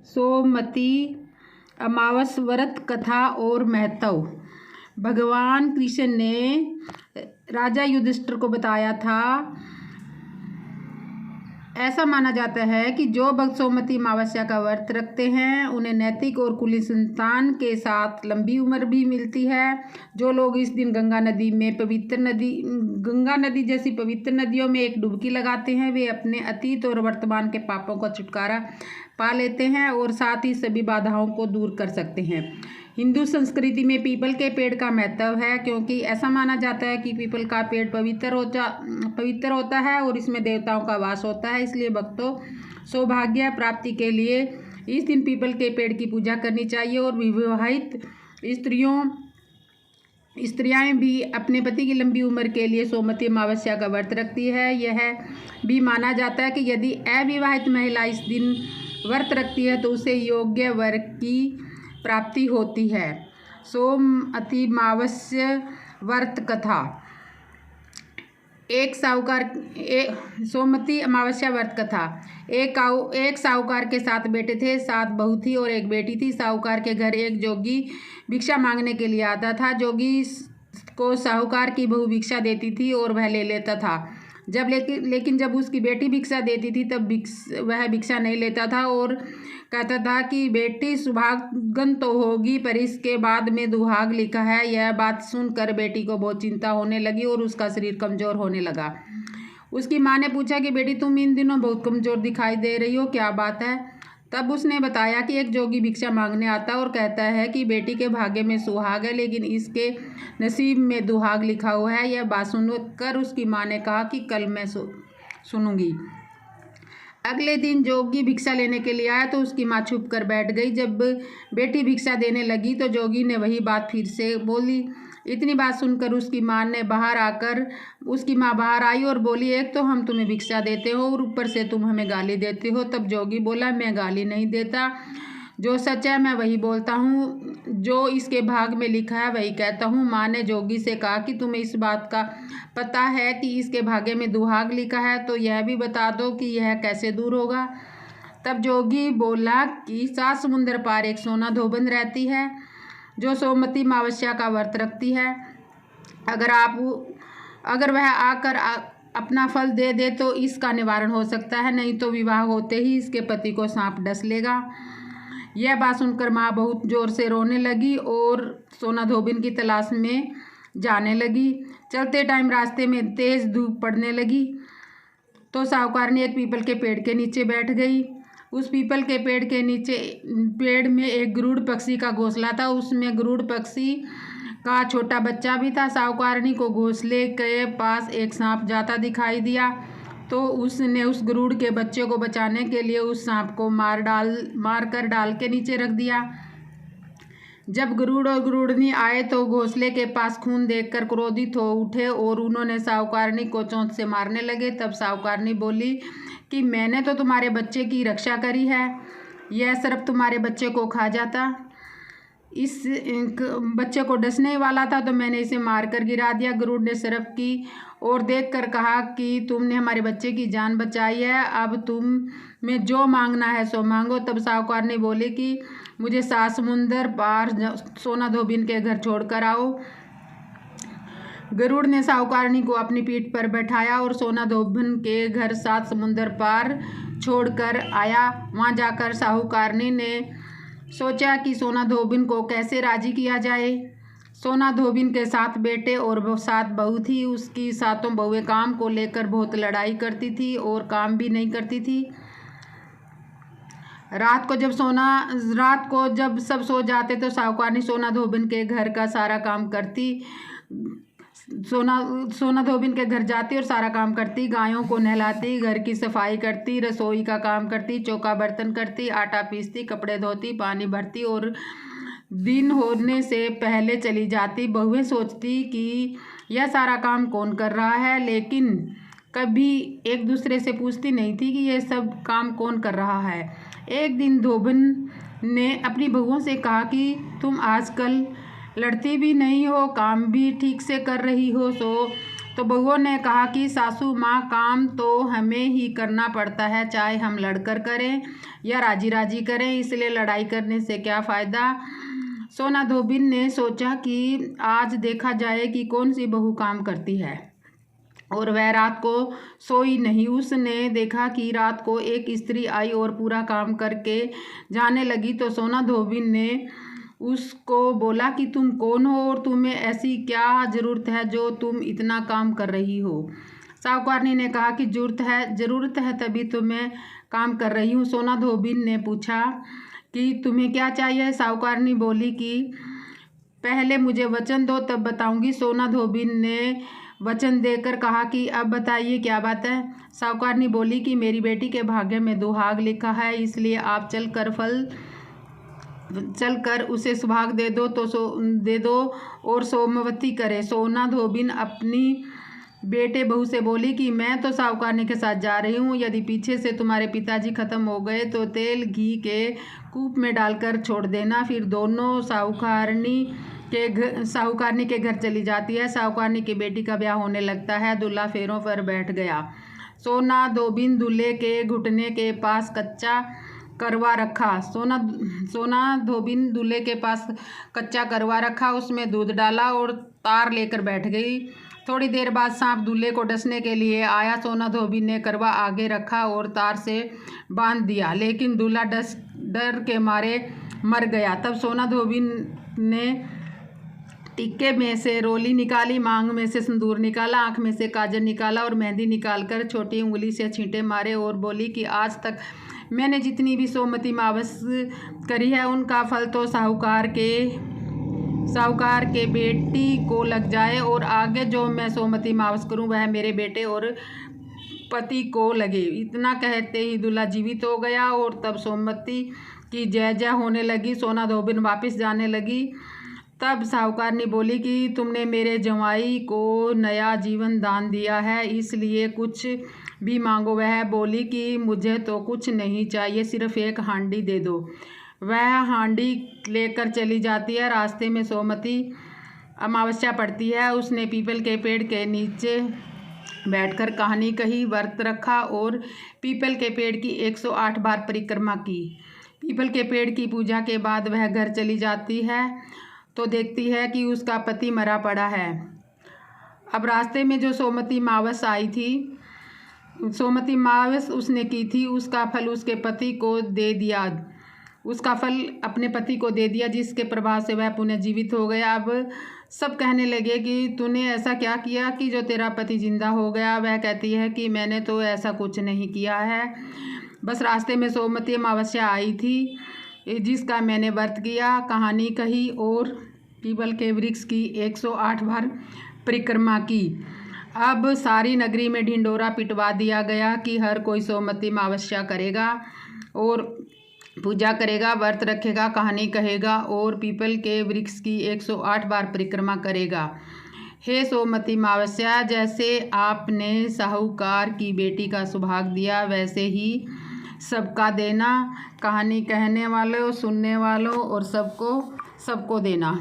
सोमवती अमावस व्रत कथा और महत्व। भगवान कृष्ण ने राजा युधिष्ठिर को बताया था। ऐसा माना जाता है कि जो भक्त सोमवती अमावस्या का व्रत रखते हैं उन्हें नैतिक और कुलीन संतान के साथ लंबी उम्र भी मिलती है। जो लोग इस दिन गंगा नदी जैसी पवित्र नदियों में एक डुबकी लगाते हैं वे अपने अतीत और वर्तमान के पापों का छुटकारा पा लेते हैं और साथ ही सभी बाधाओं को दूर कर सकते हैं। हिंदू संस्कृति में पीपल के पेड़ का महत्व है क्योंकि ऐसा माना जाता है कि पीपल का पेड़ पवित्र होता है और इसमें देवताओं का वास होता है। इसलिए भक्तों सौभाग्य प्राप्ति के लिए इस दिन पीपल के पेड़ की पूजा करनी चाहिए। और विवाहित स्त्रियां भी अपने पति की लंबी उम्र के लिए सोमवती अमावस्या का व्रत रखती है। यह भी माना जाता है कि यदि अविवाहित महिला इस दिन व्रत रखती है तो उसे योग्य वर की प्राप्ति होती है। सोमवती अमावस्या व्रत कथा। सोमवती अमावस्या व्रत कथा। एक साहूकार के 7 बेटे थे, 7 बहू थी और 1 बेटी थी। साहूकार के घर एक जोगी भिक्षा मांगने के लिए आता था। जोगी को साहूकार की बहू भिक्षा देती थी और वह ले लेता था। लेकिन जब उसकी बेटी भिक्षा देती थी तब वह भिक्षा नहीं लेता था और कहता था कि बेटी सुहागन तो होगी पर इसके बाद में दुहाग लिखा है। यह बात सुनकर बेटी को बहुत चिंता होने लगी और उसका शरीर कमज़ोर होने लगा। उसकी माँ ने पूछा कि बेटी तुम इन दिनों बहुत कमज़ोर दिखाई दे रही हो, क्या बात है? तब उसने बताया कि एक जोगी भिक्षा मांगने आता और कहता है कि बेटी के भाग्य में सुहाग है लेकिन इसके नसीब में दुहाग लिखा हुआ है। यह बात सुनकर उसकी माँ ने कहा कि कल मैं सुनूंगी। अगले दिन जोगी भिक्षा लेने के लिए आया तो उसकी माँ छुप कर बैठ गई। जब बेटी भिक्षा देने लगी तो जोगी ने वही बात फिर से बोली। इतनी बात सुनकर उसकी माँ बाहर आई और बोली, एक तो हम तुम्हें भिक्षा देते हो और ऊपर से तुम हमें गाली देते हो। तब जोगी बोला, मैं गाली नहीं देता, जो सच है मैं वही बोलता हूँ, जो इसके भाग में लिखा है वही कहता हूँ। माँ ने जोगी से कहा कि तुम्हें इस बात का पता है कि इसके भाग्य में दुहाग लिखा है तो यह भी बता दो कि यह कैसे दूर होगा। तब जोगी बोला कि 7 समुंदर पार एक सोना धोबन रहती है जो सोमवती अमावस्या का व्रत रखती है। अगर वह आकर अपना फल दे दे तो इसका निवारण हो सकता है, नहीं तो विवाह होते ही इसके पति को सांप डस लेगा। यह बात सुनकर माँ बहुत जोर से रोने लगी और सोना धोबिन की तलाश में जाने लगी। चलते टाइम रास्ते में तेज़ धूप पड़ने लगी तो साहूकारनी एक पीपल के पेड़ के नीचे बैठ गई। उस पीपल के पेड़ में एक गरुड़ पक्षी का घोंसला था। उसमें गरुड़ पक्षी का छोटा बच्चा भी था। साहूकारनी को घोंसले के पास एक सांप जाता दिखाई दिया तो उसने उस गरुड़ के बच्चे को बचाने के लिए उस सांप को मार कर डाल के नीचे रख दिया। जब गरुड़ और गरुड़नी आए तो घोंसले के पास खून देखकर क्रोधित हो उठे और उन्होंने साहूकारनी को चोंच से मारने लगे। तब साहूकारनी बोली कि मैंने तो तुम्हारे बच्चे की रक्षा करी है, यह सर्प तुम्हारे बच्चे को खा जाता। इस बच्चे को डसने ही वाला था तो मैंने इसे मारकर गिरा दिया। गरुड़ ने सर्प की ओर देखकर कहा कि तुमने हमारे बच्चे की जान बचाई है, अब तुम्हें जो मांगना है सो मांगो। तब साहूकार ने बोले कि मुझे 7 समुंदर पार सोना धोबिन के घर छोड़कर आओ। गरुड़ ने साहूकारनी को अपनी पीठ पर बैठाया और सोना धोबिन के घर 7 समुंदर पार छोड़कर आया। वहां जाकर साहूकारनी ने सोचा कि सोना धोबिन को कैसे राजी किया जाए। सोना धोबिन के 7 बेटे और 7 बहू थी। उसकी 7 बहुएं काम को लेकर बहुत लड़ाई करती थी और काम भी नहीं करती थी। रात को जब सब सो जाते तो साहूकारनी सोना धोबिन के घर का सारा काम करती। सोना धोबिन के घर जाती और सारा काम करती, गायों को नहलाती, घर की सफाई करती, रसोई का काम करती, चौका बर्तन करती, आटा पीसती, कपड़े धोती, पानी भरती और दिन होने से पहले चली जाती। बहुएं सोचती कि यह सारा काम कौन कर रहा है, लेकिन कभी एक दूसरे से पूछती नहीं थी कि यह सब काम कौन कर रहा है। एक दिन धोबिन ने अपनी बहुओं से कहा कि तुम आजकल लड़ती भी नहीं हो, काम भी ठीक से कर रही हो, सो तो बहुओं ने कहा कि सासू माँ, काम तो हमें ही करना पड़ता है, चाहे हम लड़कर करें या राजी राजी करें, इसलिए लड़ाई करने से क्या फ़ायदा। सोना धोबिन ने सोचा कि आज देखा जाए कि कौन सी बहू काम करती है, और वह रात को सोई नहीं। उसने देखा कि रात को एक स्त्री आई और पूरा काम करके जाने लगी। तो सोना धोबिन ने उसको बोला कि तुम कौन हो और तुम्हें ऐसी क्या ज़रूरत है जो तुम इतना काम कर रही हो। साहूकारनी ने कहा कि ज़रूरत है तभी तो मैं काम कर रही हूँ। सोना धोबिन ने पूछा कि तुम्हें क्या चाहिए। साहूकारनी बोली कि पहले मुझे वचन दो, तब बताऊंगी। सोना धोबिन ने वचन देकर कहा कि अब बताइए क्या बात है। साहूकारनी बोली कि मेरी बेटी के भाग्य में दुहाग लिखा है, इसलिए आप चलकर उसे सुहाग दे दो और सोमवती करे। सोना धोबिन अपनी बेटे बहू से बोली कि मैं तो साहूकारनी के साथ जा रही हूँ, यदि पीछे से तुम्हारे पिताजी खत्म हो गए तो तेल घी के कूप में डालकर छोड़ देना। फिर दोनों साहूकारनी के घर चली जाती है। साहूकारनी की बेटी का ब्याह होने लगता है। दूल्हा फेरों पर बैठ गया। सोना धोबिन दूल्हे के घुटने के पास कच्चा करवा रखा। सोना धोबिन दूल्हे के पास कच्चा करवा रखा, उसमें दूध डाला और तार लेकर बैठ गई। थोड़ी देर बाद सांप दूल्हे को डसने के लिए आया। सोना धोबिन ने करवा आगे रखा और तार से बांध दिया, लेकिन दूल्हा डर के मारे मर गया। तब सोना धोबिन ने टिक्के में से रोली निकाली, मांग में से सिंदूर निकाला, आँख में से काजल निकाला और मेहंदी निकालकर छोटी उंगली से छींटे मारे और बोली कि आज तक मैंने जितनी भी सोमवती मावस करी है उनका फल तो साहूकार के बेटी को लग जाए, और आगे जो मैं सोमवती मावस करूं वह मेरे बेटे और पति को लगे। इतना कहते ही दूल्हा जीवित हो गया और तब सोमवती की जय जय होने लगी। सोना धोबिन वापस जाने लगी। तब साहूकारनी बोली कि तुमने मेरे जवाई को नया जीवन दान दिया है, इसलिए कुछ भी मांगो। वह बोली कि मुझे तो कुछ नहीं चाहिए, सिर्फ एक हांडी दे दो। वह हांडी लेकर चली जाती है। रास्ते में सोमवती अमावस्या पड़ती है। उसने पीपल के पेड़ के नीचे बैठकर कहानी कही, व्रत रखा और पीपल के पेड़ की 108 बार परिक्रमा की। पीपल के पेड़ की पूजा के बाद वह घर चली जाती है तो देखती है कि उसका पति मरा पड़ा है। अब रास्ते में जो सोमवती मावस आई थी, सोमवती मावस उसने की थी, उसका फल उसके पति को दे दिया। उसका फल अपने पति को दे दिया, जिसके प्रभाव से वह पुनः जीवित हो गया। अब सब कहने लगे कि तूने ऐसा क्या किया कि जो तेरा पति जिंदा हो गया। वह कहती है कि मैंने तो ऐसा कुछ नहीं किया है, बस रास्ते में सोमवती अमावस्या आई थी जिसका मैंने व्रत किया, कहानी कही और पीपल के वृक्ष की 108 बार परिक्रमा की। अब सारी नगरी में ढिंडोरा पिटवा दिया गया कि हर कोई सोमवती अमावस्या करेगा और पूजा करेगा, व्रत रखेगा, कहानी कहेगा और पीपल के वृक्ष की 108 बार परिक्रमा करेगा। हे सोमवती अमावस्या, जैसे आपने साहूकार की बेटी का सुहाग दिया वैसे ही सबका देना, कहानी कहने वालों, सुनने वालों और सबको देना।